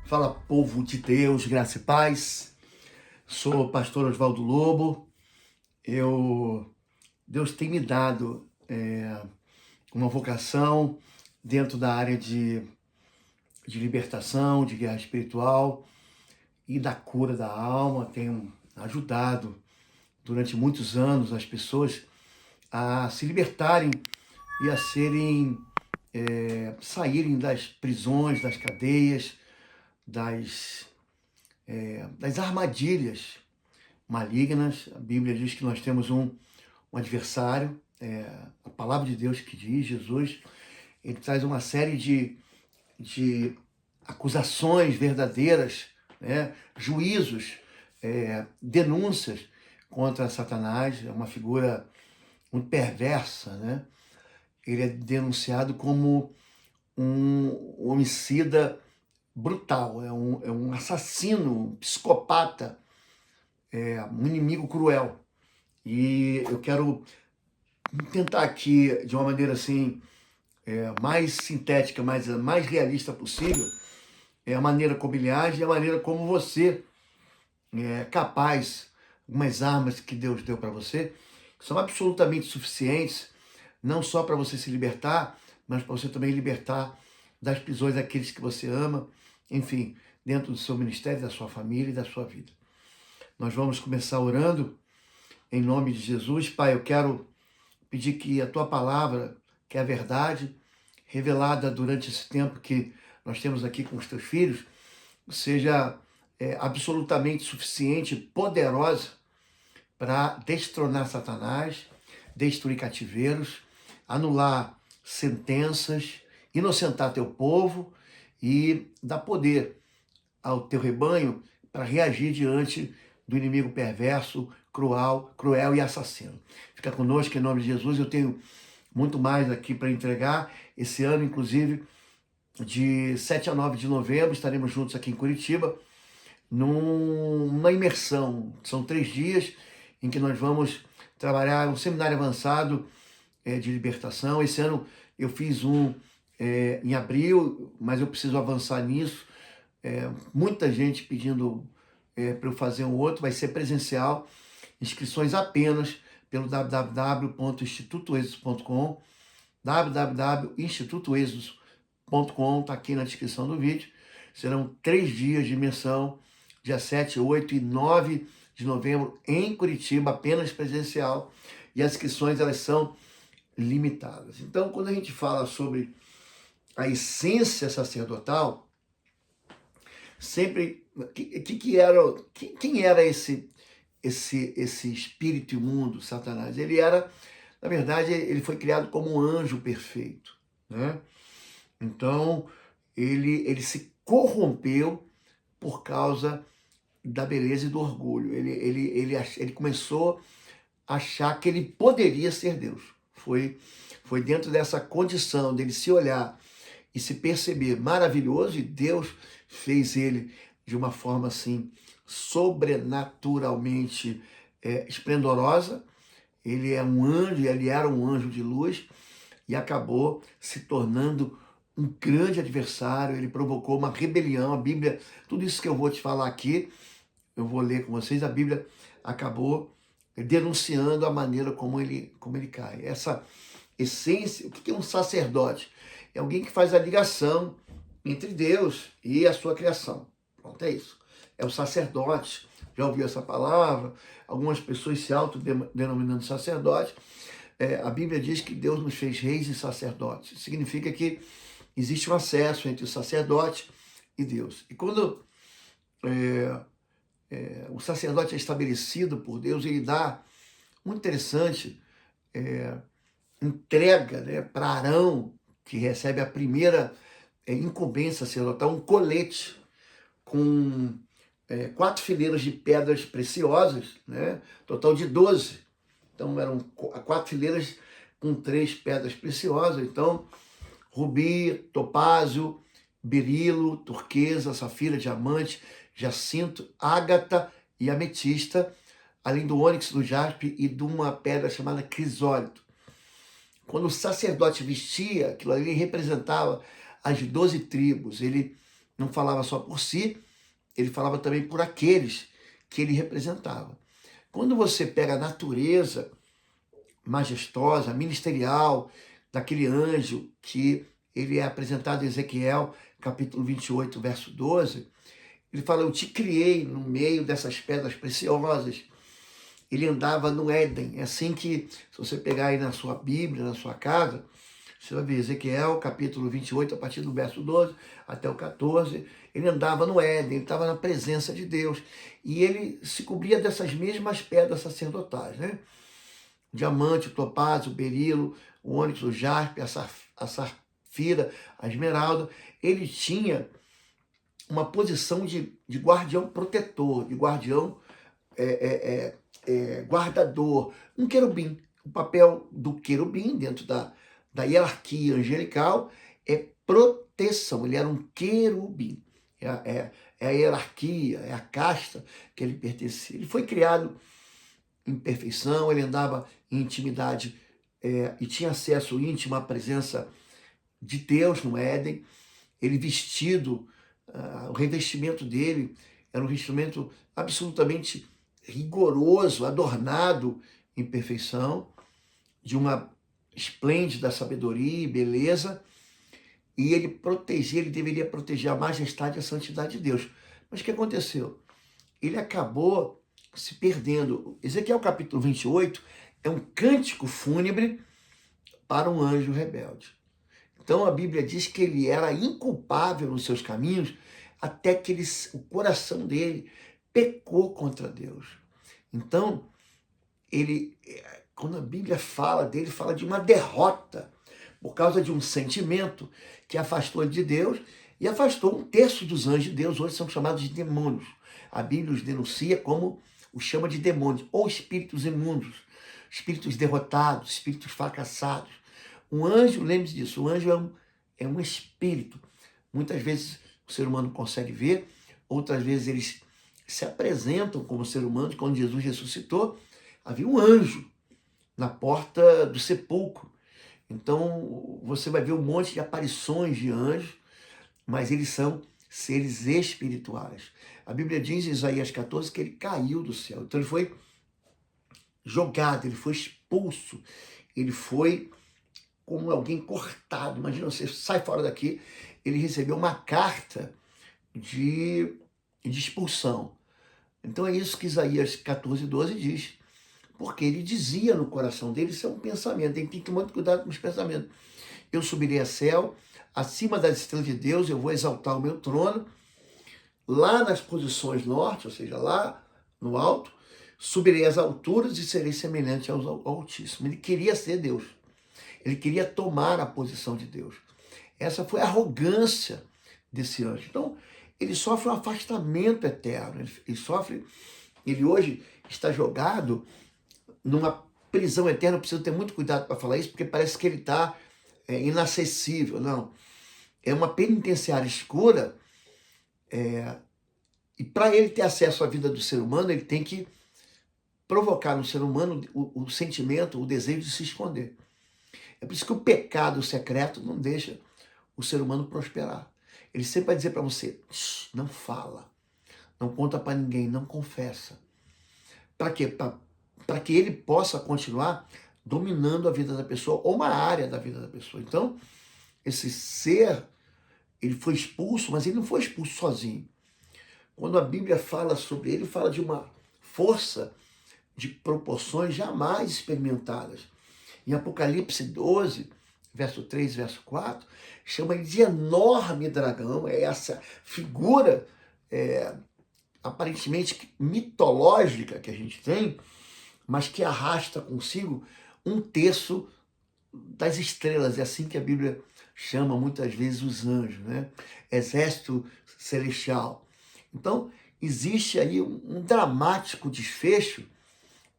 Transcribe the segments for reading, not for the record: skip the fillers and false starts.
Fala, povo de Deus, graça e paz. Sou o pastor Oswaldo Lobo. Deus tem me dado uma vocação dentro da área de libertação, de guerra espiritual e da cura da alma. Tenho ajudado durante muitos anos as pessoas a se libertarem e a saírem das prisões, das cadeias, das armadilhas malignas. A Bíblia diz que nós temos um adversário, a palavra de Deus que diz, Jesus, ele traz uma série de acusações verdadeiras, né? Juízos, denúncias contra Satanás. É uma figura muito perversa, né? Ele é denunciado como um homicida brutal, é um assassino, um psicopata, um inimigo cruel. E eu quero tentar aqui, de uma maneira assim, mais sintética, mais realista possível, a maneira como ele age e a maneira como você é capaz, algumas armas que Deus deu para você, que são absolutamente suficientes, não só para você se libertar, mas para você também libertar das prisões daqueles que você ama, enfim, dentro do seu ministério, da sua família e da sua vida. Nós vamos começar orando em nome de Jesus. Pai, eu quero pedir que a tua palavra, que é a verdade, revelada durante esse tempo que nós temos aqui com os teus filhos, seja absolutamente suficiente, poderosa para destronar Satanás, destruir cativeiros, anular sentenças, inocentar teu povo e dar poder ao teu rebanho para reagir diante do inimigo perverso, cruel e assassino. Fica conosco em nome de Jesus. Eu tenho muito mais aqui para entregar. Esse ano, inclusive, de 7 a 9 de novembro, estaremos juntos aqui em Curitiba, numa imersão. São 3 dias em que nós vamos trabalhar um seminário avançado de libertação. Esse ano eu fiz em abril, mas eu preciso avançar nisso. Muita gente pedindo para eu fazer um outro, vai ser presencial. Inscrições apenas pelo www.institutoexos.com, www.institutoexos.com, está aqui na descrição do vídeo. Serão 3 dias de imersão, dia 7, 8 e 9 de novembro, em Curitiba, apenas presencial, e as inscrições elas são limitadas. Então, quando a gente fala sobre a essência sacerdotal, sempre quem era esse espírito imundo, Satanás? Ele era, na verdade, ele foi criado como um anjo perfeito, né? Então, ele se corrompeu por causa da beleza e do orgulho. Ele começou a achar que ele poderia ser Deus. Foi dentro dessa condição dele se olhar e se perceber maravilhoso, e Deus fez ele de uma forma assim sobrenaturalmente esplendorosa. Ele é um anjo, ele era um anjo de luz e acabou se tornando um grande adversário. Ele provocou uma rebelião. A Bíblia, tudo isso que eu vou te falar aqui, eu vou ler com vocês, a Bíblia acabou denunciando a maneira como ele cai. Essa essência, o que é um sacerdote? É alguém que faz a ligação entre Deus e a sua criação. Pronto, é isso. É o sacerdote. Já ouviu essa palavra? Algumas pessoas se autodenominando sacerdote. A Bíblia diz que Deus nos fez reis e sacerdotes. Isso significa que existe um acesso entre o sacerdote e Deus. E quando o sacerdote é estabelecido por Deus, ele dá, muito interessante, entrega, né, para Arão, que recebe a primeira incumbência sacerdotal, um colete com 4 fileiras de pedras preciosas, né, total de 12. Então eram 4 fileiras com 3 pedras preciosas. Então, rubi, topázio, berilo, turquesa, safira, diamante, jacinto, ágata e ametista, além do ônix, do jaspe e de uma pedra chamada crisólito. Quando o sacerdote vestia aquilo ali, ele representava as 12 tribos. Ele não falava só por si, ele falava também por aqueles que ele representava. Quando você pega a natureza majestosa, ministerial, daquele anjo que ele é apresentado em Ezequiel, capítulo 28, verso 12, ele fala, eu te criei no meio dessas pedras preciosas. Ele andava no Éden. É assim que, se você pegar aí na sua Bíblia, na sua casa, você vai ver Ezequiel, capítulo 28, a partir do verso 12 até o 14, ele andava no Éden, ele estava na presença de Deus. E ele se cobria dessas mesmas pedras sacerdotais, né? O diamante, o topázio, o berilo, o ônix, o jaspe, a safira, a esmeralda. Ele tinha uma posição de guardião protetor, de guardião guardador, um querubim. O papel do querubim dentro da hierarquia angelical é proteção. Ele era um querubim. É a hierarquia, é a casta que ele pertencia. Ele foi criado em perfeição, ele andava em intimidade e tinha acesso íntimo à presença de Deus no Éden. Ele vestido, o revestimento dele era um revestimento absolutamente rigoroso, adornado em perfeição, de uma esplêndida sabedoria e beleza, e ele deveria proteger a majestade e a santidade de Deus. Mas o que aconteceu? Ele acabou se perdendo. Ezequiel capítulo 28 é um cântico fúnebre para um anjo rebelde. Então a Bíblia diz que ele era inculpável nos seus caminhos até que o coração dele pecou contra Deus. Então, quando a Bíblia fala dele, fala de uma derrota por causa de um sentimento que afastou ele de Deus e afastou um terço dos anjos de Deus. Hoje são chamados de demônios. A Bíblia os denuncia como os chama de demônios, ou espíritos imundos, espíritos derrotados, espíritos fracassados. Um anjo, lembre-se disso, o anjo é um espírito. Muitas vezes o ser humano consegue ver, outras vezes eles se apresentam como ser humano. Quando Jesus ressuscitou, havia um anjo na porta do sepulcro. Então você vai ver um monte de aparições de anjos, mas eles são seres espirituais. A Bíblia diz em Isaías 14 que ele caiu do céu. Então ele foi jogado, ele foi expulso, ele foi como alguém cortado. Imagina, você sai fora daqui, ele recebeu uma carta de expulsão. Então é isso que Isaías 14, 12 diz. Porque ele dizia no coração dele, isso é um pensamento, tem que tomar muito cuidado com os pensamentos. Eu subirei a céu, acima das estrelas de Deus, eu vou exaltar o meu trono, lá nas posições norte, ou seja, lá no alto, subirei às alturas e serei semelhante ao Altíssimo. Ele queria ser Deus. Ele queria tomar a posição de Deus. Essa foi a arrogância desse anjo. Então, ele sofre um afastamento eterno. Ele hoje está jogado numa prisão eterna. Eu preciso ter muito cuidado para falar isso, porque parece que ele está inacessível. Não. É uma penitenciária escura, e para ele ter acesso à vida do ser humano, ele tem que provocar no ser humano o sentimento, o desejo de se esconder. É por isso que o pecado secreto não deixa o ser humano prosperar. Ele sempre vai dizer para você, não fala, não conta para ninguém, não confessa. Para quê? Para que ele possa continuar dominando a vida da pessoa ou uma área da vida da pessoa. Então, esse ser, ele foi expulso, mas ele não foi expulso sozinho. Quando a Bíblia fala sobre ele, fala de uma força de proporções jamais experimentadas. Em Apocalipse 12, verso 3, verso 4, chama ele de enorme dragão. É essa figura aparentemente mitológica que a gente tem, mas que arrasta consigo um terço das estrelas. É assim que a Bíblia chama muitas vezes os anjos, né? Exército celestial. Então, existe aí um dramático desfecho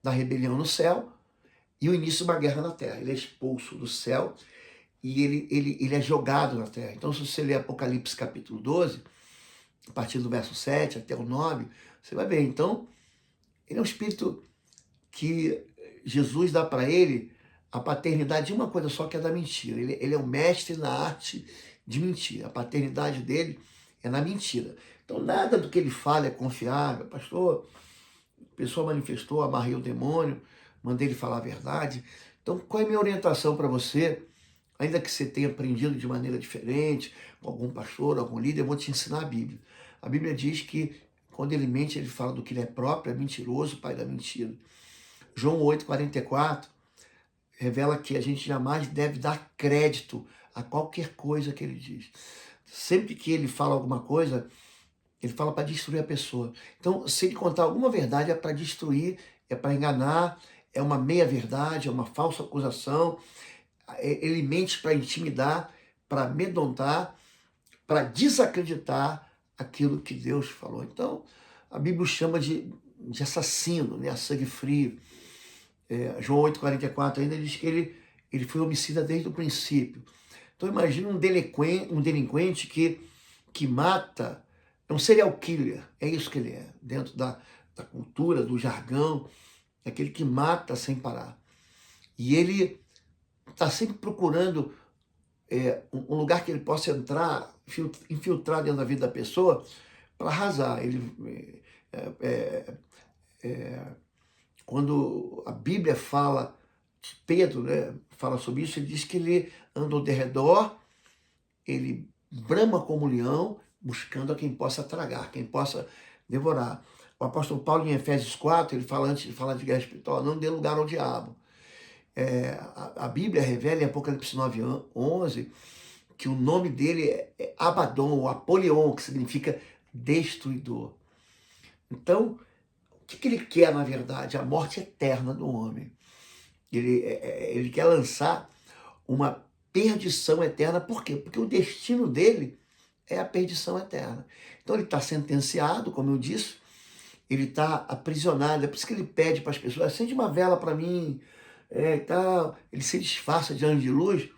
da rebelião no céu e o início de uma guerra na terra. Ele é expulso do céu e ele é jogado na terra. Então, se você ler Apocalipse capítulo 12, a partir do verso 7 até o 9, você vai ver. Então, ele é um espírito que Jesus dá para ele a paternidade de uma coisa só, que é da mentira. Ele é um mestre na arte de mentir. A paternidade dele é na mentira. Então, nada do que ele fala é confiável. Pastor, a pessoa manifestou, amarrei o demônio, mandei ele falar a verdade. Então, qual é a minha orientação para você? Ainda que você tenha aprendido de maneira diferente, com algum pastor, algum líder, eu vou te ensinar a Bíblia. A Bíblia diz que quando ele mente, ele fala do que ele é próprio, é mentiroso, pai da mentira. João 8,44 revela que a gente jamais deve dar crédito a qualquer coisa que ele diz. Sempre que ele fala alguma coisa, ele fala para destruir a pessoa. Então, se ele contar alguma verdade, é para destruir, é para enganar, é uma meia-verdade, é uma falsa acusação. Ele mente para intimidar, para amedrontar, para desacreditar aquilo que Deus falou. Então, a Bíblia chama de assassino, né? A sangue frio. João 8,44 ainda diz que ele foi homicida desde o princípio. Então, imagina um delinquente que mata, é um serial killer, é isso que ele é, dentro da cultura, do jargão, é aquele que mata sem parar. E ele está sempre procurando um lugar que ele possa entrar, infiltrar dentro da vida da pessoa para arrasar. Ele, quando a Bíblia fala, Pedro, né, fala sobre isso, ele diz que ele anda ao derredor, ele brama como leão, buscando a quem possa tragar, quem possa devorar. O apóstolo Paulo, em Efésios 4, ele fala, antes de falar de guerra espiritual, não dê lugar ao diabo. A Bíblia revela em Apocalipse 9:11 que o nome dele é Abaddon, ou Apolion, que significa destruidor. Então, o que ele quer, na verdade? A morte eterna do homem. Ele quer lançar uma perdição eterna. Por quê? Porque o destino dele é a perdição eterna. Então ele está sentenciado, como eu disse, ele está aprisionado. É por isso que ele pede para as pessoas, acende uma vela para mim, ele se disfarça de anjo de luz.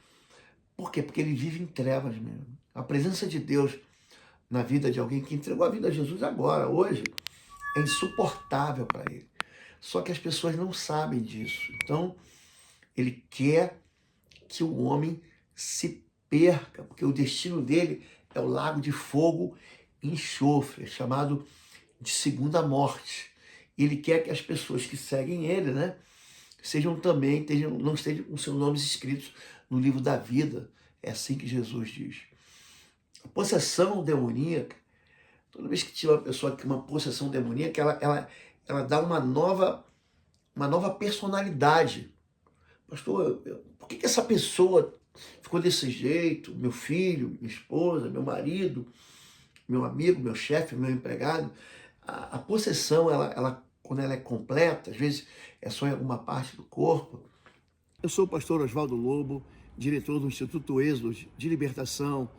Por quê? Porque ele vive em trevas mesmo. A presença de Deus na vida de alguém que entregou a vida a Jesus agora, hoje, é insuportável para ele. Só que as pessoas não sabem disso. Então, ele quer que o homem se perca, porque o destino dele é o lago de fogo e enxofre, chamado de segunda morte. Ele quer que as pessoas que seguem ele, né, não estejam com seus nomes escritos no livro da vida. É assim que Jesus diz. A possessão demoníaca, toda vez que tiver uma pessoa com uma possessão demoníaca, ela dá uma nova personalidade. Pastor, por que essa pessoa ficou desse jeito? Meu filho, minha esposa, meu marido, meu amigo, meu chefe, meu empregado. A possessão, quando ela é completa, às vezes é só em alguma parte do corpo. Eu sou o pastor Oswaldo Lobo, diretor do Instituto Êxodo de Libertação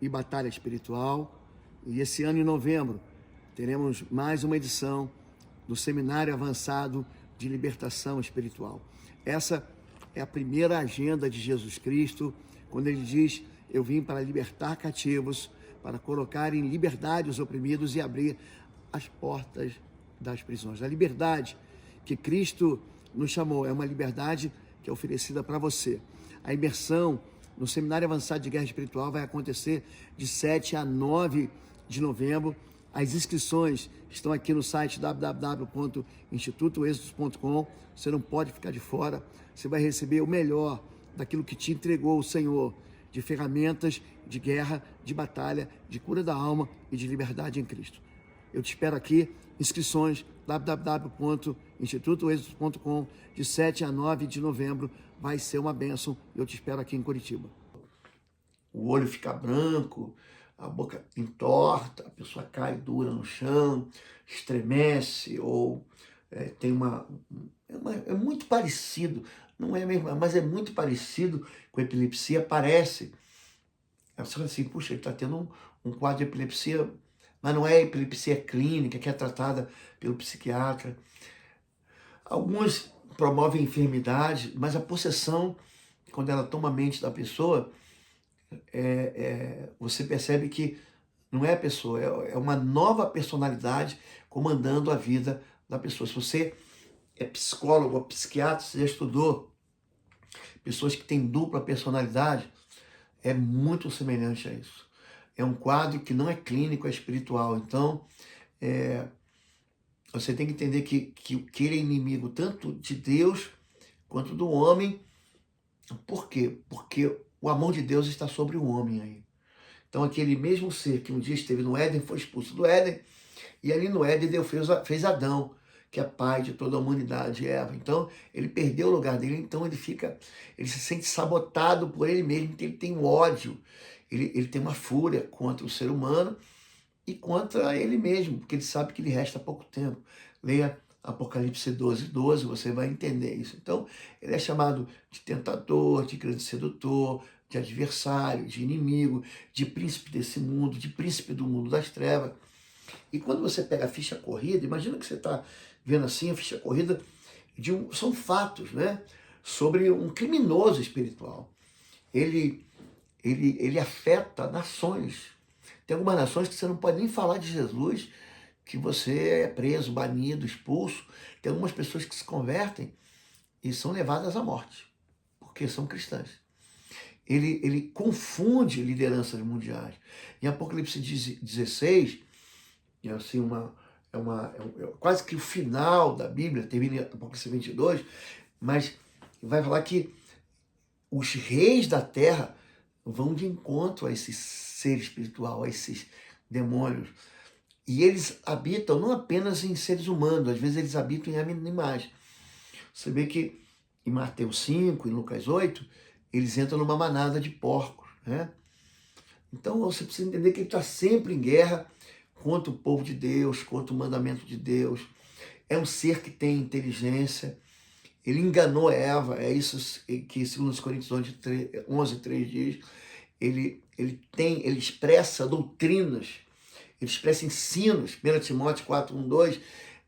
e Batalha Espiritual. E esse ano, em novembro, teremos mais uma edição do Seminário Avançado de Libertação Espiritual. Essa é a primeira agenda de Jesus Cristo, quando ele diz: eu vim para libertar cativos, para colocar em liberdade os oprimidos e abrir as portas das prisões. A liberdade que Cristo nos chamou é uma liberdade que é oferecida para você. A imersão no Seminário Avançado de Guerra Espiritual vai acontecer de 7 a 9 de novembro. As inscrições estão aqui no site www.institutoexodos.com. Você não pode ficar de fora. Você vai receber o melhor daquilo que te entregou o Senhor, de ferramentas de guerra, de batalha, de cura da alma e de liberdade em Cristo. Eu te espero aqui. Inscrições www.institutoexodos.com, de 7 a 9 de novembro. Vai ser uma bênção e eu te espero aqui em Curitiba. O olho fica branco, a boca entorta, a pessoa cai dura no chão, estremece, ou tem é muito parecido, não é mesmo, mas é muito parecido com epilepsia, parece. Você fala assim, puxa, ele está tendo um quadro de epilepsia, mas não é epilepsia clínica, que é tratada pelo psiquiatra. Alguns promovem enfermidade, mas a possessão, quando ela toma a mente da pessoa, você percebe que não é a pessoa, é uma nova personalidade comandando a vida da pessoa. Se você é psicólogo ou psiquiatra, você já estudou pessoas que têm dupla personalidade, é muito semelhante a isso. é um quadro que não é clínico, é espiritual. Então, você tem que entender que ele é inimigo tanto de Deus quanto do homem. Por quê? Porque o amor de Deus está sobre o homem aí. Então, aquele mesmo ser que um dia esteve no Éden foi expulso do Éden, e ali no Éden Deus fez Adão, que é pai de toda a humanidade, Eva. Então, ele perdeu o lugar dele, então ele se sente sabotado por ele mesmo, então ele tem um ódio, ele tem uma fúria contra o ser humano e contra ele mesmo, porque ele sabe que lhe resta pouco tempo. Leia Apocalipse 12:12, você vai entender isso. Então, ele é chamado de tentador, de grande sedutor, de adversário, de inimigo, de príncipe desse mundo, de príncipe do mundo das trevas. E quando você pega a ficha corrida, imagina que você está vendo assim a ficha corrida são fatos, né? Sobre um criminoso espiritual. Ele afeta nações. Tem algumas nações que você não pode nem falar de Jesus, que você é preso, banido, expulso. Tem algumas pessoas que se convertem e são levadas à morte, porque são cristãs. Ele confunde lideranças mundiais. Em Apocalipse 16, é assim quase que o final da Bíblia, termina em Apocalipse 22, mas vai falar que os reis da terra vão de encontro a esse ser espiritual, a esses demônios. E eles habitam não apenas em seres humanos, às vezes eles habitam em animais. Você vê que em Mateus 5, em Lucas 8, eles entram numa manada de porcos, né? Então você precisa entender que ele está sempre em guerra contra o povo de Deus, contra o mandamento de Deus. É um ser que tem inteligência. Ele enganou Eva, é isso que 2 Coríntios 11:3 diz. Ele expressa doutrinas, ele expressa ensinos. 1 Timóteo 4:1-2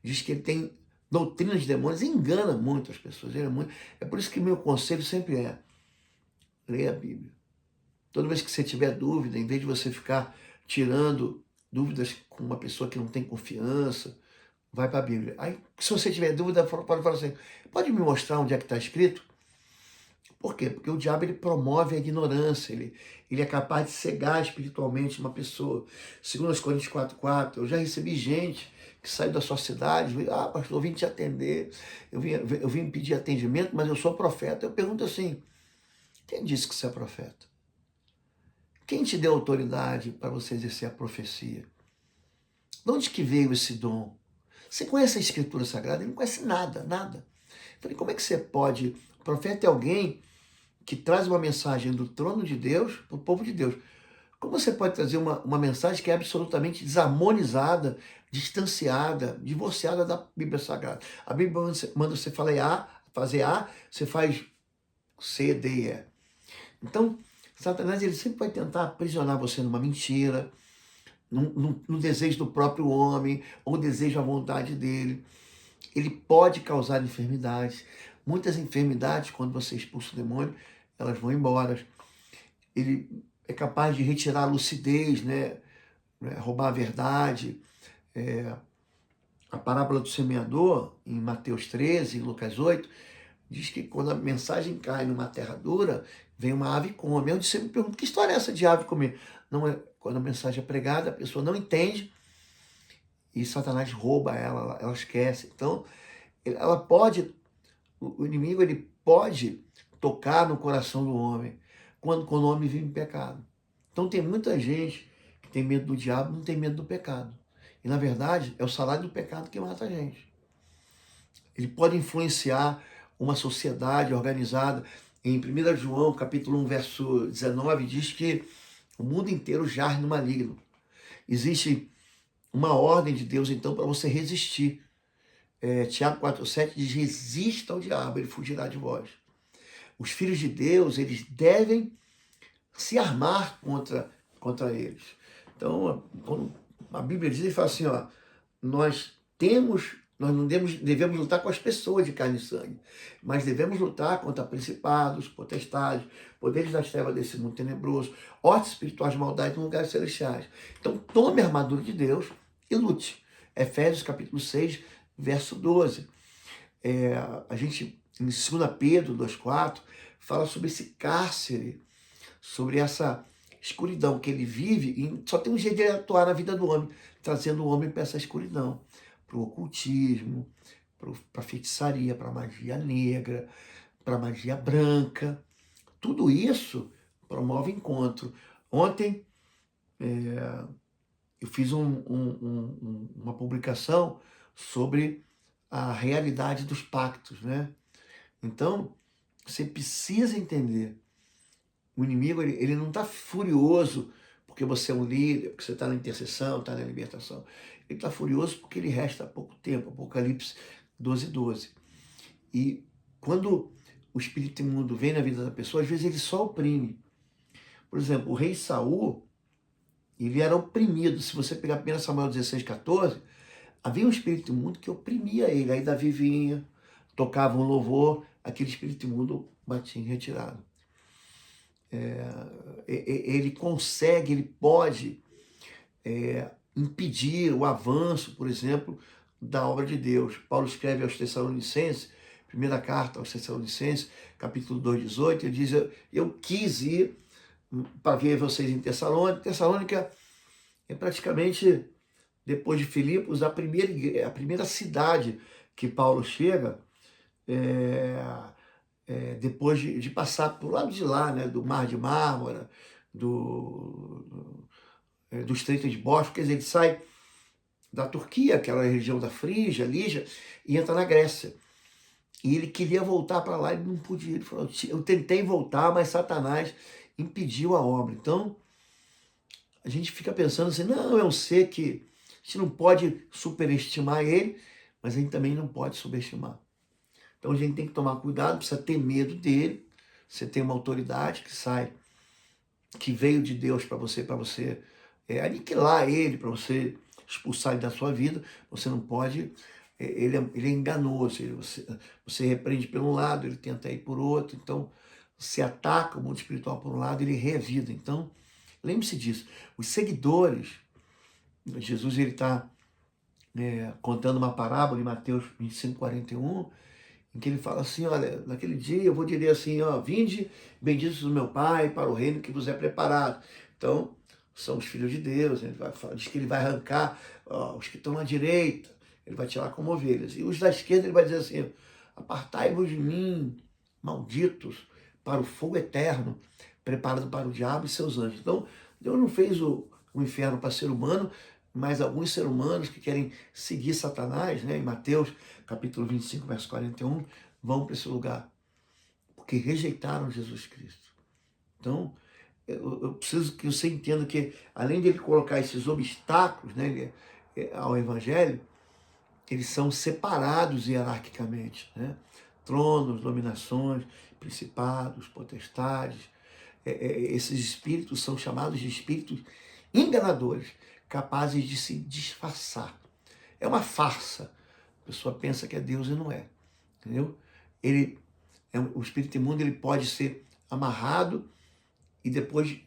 diz que ele tem doutrinas de demônios e engana muito as pessoas. É por isso que meu conselho sempre é: leia a Bíblia. Toda vez que você tiver dúvida, em vez de você ficar tirando dúvidas com uma pessoa que não tem confiança, vai para a Bíblia. Aí, se você tiver dúvida, pode falar assim: pode me mostrar onde é que está escrito? Por quê? Porque o diabo ele promove a ignorância, ele é capaz de cegar espiritualmente uma pessoa. 2 Coríntios 4:4, eu já recebi gente que saiu da sua cidade, pastor, eu vim te atender, eu vim pedir atendimento, mas eu sou profeta. Eu pergunto assim: quem disse que você é profeta? Quem te deu autoridade para você exercer a profecia? De onde que veio esse dom? Você conhece a Escritura Sagrada? Ele não conhece nada, nada. Eu falei, como é que você pode... O profeta é alguém que traz uma mensagem do trono de Deus para o povo de Deus. Como você pode trazer uma mensagem que é absolutamente desarmonizada, distanciada, divorciada da Bíblia Sagrada? A Bíblia manda você fazer A, você faz C, D e E. Então, Satanás ele sempre vai tentar aprisionar você numa mentira, no desejo do próprio homem, ou desejo à vontade dele. Ele pode causar enfermidades. Muitas enfermidades, quando você expulsa o demônio, elas vão embora. Ele é capaz de retirar a lucidez, né? Roubar a verdade. A parábola do semeador, em Mateus 13, em Lucas 8, diz que quando a mensagem cai numa terra dura, vem uma ave e come. Eu sempre me pergunto, que história é essa de ave comer? Não é, quando a mensagem é pregada, a pessoa não entende e Satanás rouba ela esquece. Então, ela pode, o inimigo ele pode tocar no coração do homem quando o homem vive em pecado. Então tem muita gente que tem medo do diabo, não tem medo do pecado. E na verdade é o salário do pecado que mata a gente. Ele pode influenciar uma sociedade organizada. Em 1 João, capítulo 1, verso 19, diz que o mundo inteiro jaz no maligno. Existe uma ordem de Deus, então, para você resistir. Tiago 4,7 diz: resista ao diabo, ele fugirá de vós. Os filhos de Deus, eles devem se armar contra eles. Então, a Bíblia diz, ele fala assim, nós não devemos lutar com as pessoas de carne e sangue, mas devemos lutar contra principados, potestades, poderes das trevas desse mundo tenebroso, hostes espirituais de maldade em lugares celestiais. Então, tome a armadura de Deus e lute. Efésios capítulo 6, verso 12. A gente, em 2 Pedro 2,4, fala sobre esse cárcere, sobre escuridão que ele vive, e só tem um jeito de ele atuar na vida do homem, trazendo o homem para essa escuridão, para o ocultismo, para a feitiçaria, para a magia negra, para a magia branca. Tudo isso promove encontro. Ontem eu fiz uma publicação sobre a realidade dos pactos, né? Então, você precisa entender, o inimigo ele não está furioso porque você é um líder, porque você está na intercessão, está na libertação. Ele está furioso porque ele resta pouco tempo, Apocalipse 12:12. E quando o espírito imundo vem na vida da pessoa, às vezes ele só oprime. Por exemplo, o rei Saul, ele era oprimido. Se você pegar 1 Samuel 16:14, havia um espírito imundo que oprimia ele. Aí Davi vinha, tocava um louvor, aquele espírito imundo batia em retirada. Ele consegue, ele pode impedir o avanço, por exemplo, da obra de Deus. Paulo escreve aos Tessalonicenses, primeira carta aos Tessalonicenses, capítulo 2:18, ele diz, eu quis ir para ver vocês em Tessalônica. Tessalônica é praticamente, depois de Filipos, a primeira cidade que Paulo chega, depois de passar por lado de lá, né, do Mar de Mármara, do Estreito de Bósforo, quer dizer, ele sai da Turquia, aquela região da Frígia, Lígia, e entra na Grécia. E ele queria voltar para lá, ele não podia. Ele falou, eu tentei voltar, mas Satanás impediu a obra. Então, a gente fica pensando assim, não, é um ser que a gente não pode superestimar ele, mas a gente também não pode subestimar. Então a gente tem que tomar cuidado, precisa ter medo dele. Você tem uma autoridade que sai, que veio de Deus para você aniquilar ele, para você expulsar ele da sua vida. Você não pode, ele é enganoso, você repreende por um lado, ele tenta ir por outro. Então você ataca o mundo espiritual por um lado, ele revida. Então lembre-se disso. Os seguidores, Jesus ele está contando uma parábola em Mateus 25:41, em que ele fala assim, olha, naquele dia eu vou dizer assim, vinde, benditos do meu Pai, para o reino que vos é preparado. Então, são os filhos de Deus, ele diz que ele vai arrancar os que estão à direita, ele vai tirar como ovelhas. E os da esquerda ele vai dizer assim, apartai-vos de mim, malditos, para o fogo eterno, preparado para o diabo e seus anjos. Então, Deus não fez o inferno para ser humano, mas alguns seres humanos que querem seguir Satanás, né, em Mateus capítulo 25, verso 41, vão para esse lugar, porque rejeitaram Jesus Cristo. Então, eu preciso que você entenda que, além de ele colocar esses obstáculos, né, ao Evangelho, eles são separados hierarquicamente, né? Tronos, dominações, principados, potestades, esses espíritos são chamados de espíritos enganadores, capazes de se disfarçar. É uma farsa. A pessoa pensa que é Deus e não é. Entendeu? O espírito imundo ele pode ser amarrado e depois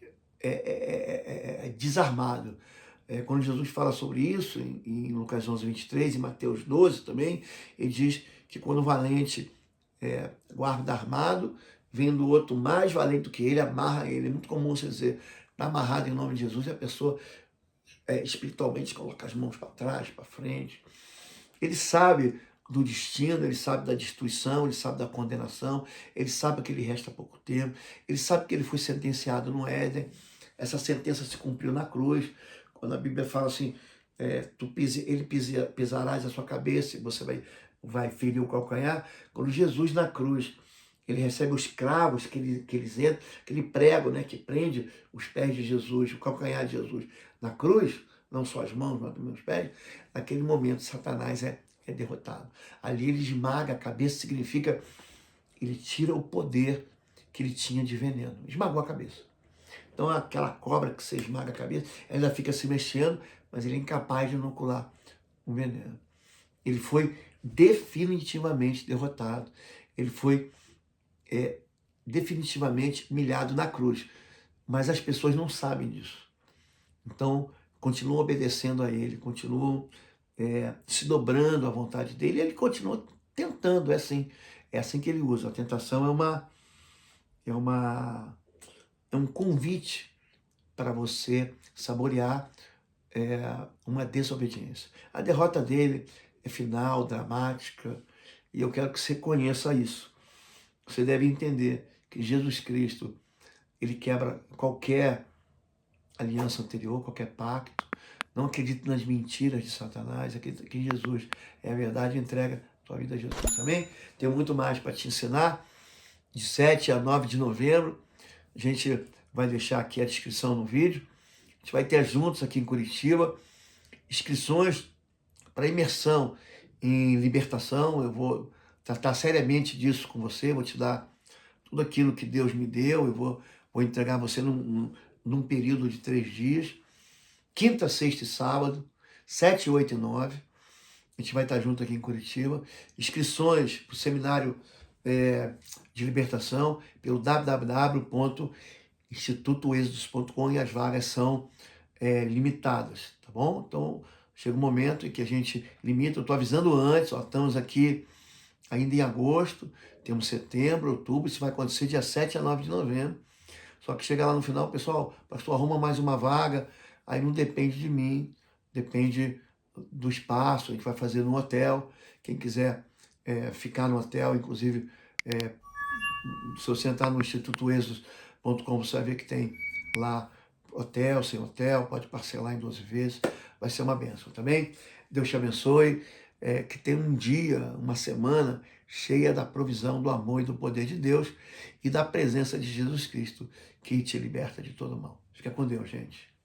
desarmado. Quando Jesus fala sobre isso, em Lucas 11:23, em Mateus 12 também, ele diz que quando o valente guarda armado, vendo o outro mais valente do que ele, amarra ele. É muito comum você dizer, está amarrado em nome de Jesus, e a pessoa espiritualmente coloca as mãos para trás, para frente. Ele sabe do destino, ele sabe da destruição, ele sabe da condenação, ele sabe que ele resta pouco tempo, ele sabe que ele foi sentenciado no Éden, essa sentença se cumpriu na cruz, quando a Bíblia fala assim, pisarás a sua cabeça e você vai ferir o calcanhar. Quando Jesus na cruz, ele recebe os cravos que eles entram, aquele prego, né, que prende os pés de Jesus, o calcanhar de Jesus na cruz, não só as mãos, mas também os pés. Naquele momento, Satanás é derrotado. Ali ele esmaga a cabeça, significa ele tira o poder que ele tinha de veneno. Esmagou a cabeça. Então aquela cobra que você esmaga a cabeça, ela fica se mexendo, mas ele é incapaz de inocular o veneno. Ele foi definitivamente derrotado. Ele foi definitivamente humilhado na cruz. Mas as pessoas não sabem disso. Então, continuam obedecendo a ele, continuam se dobrando à vontade dele, e ele continua tentando, é assim que ele usa. A tentação é um convite para você saborear uma desobediência. A derrota dele é final, dramática, e eu quero que você conheça isso. Você deve entender que Jesus Cristo, ele quebra qualquer aliança anterior, qualquer pacto. Não acredite nas mentiras de Satanás, acredita que Jesus é a verdade, entrega a tua vida a Jesus, amém? Tenho muito mais para te ensinar, de 7 a 9 de novembro, a gente vai deixar aqui a descrição no vídeo, a gente vai ter juntos aqui em Curitiba, inscrições para imersão em libertação, eu vou tratar seriamente disso com você, vou te dar tudo aquilo que Deus me deu, eu vou entregar você num período de 3 dias, quinta, sexta e sábado, 7, 8 e 9. A gente vai estar junto aqui em Curitiba. Inscrições para o seminário de libertação pelo www.institutoexodus.com e as vagas são limitadas, tá bom? Então, chega um momento em que a gente limita. Eu estou avisando antes, ó, estamos aqui ainda em agosto, temos setembro, outubro, isso vai acontecer dia 7 a 9 de novembro. Só que chega lá no final, pessoal, pastor, arruma mais uma vaga, aí não depende de mim, depende do espaço, a gente vai fazer no hotel. Quem quiser ficar no hotel, inclusive, se você entrar no institutoexodus.com, você vai ver que tem lá hotel, sem hotel, pode parcelar em 12 vezes, vai ser uma bênção, também. Deus te abençoe, que tenha um dia, uma semana cheia da provisão, do amor e do poder de Deus e da presença de Jesus Cristo, que te liberta de todo mal. Fica com Deus, gente.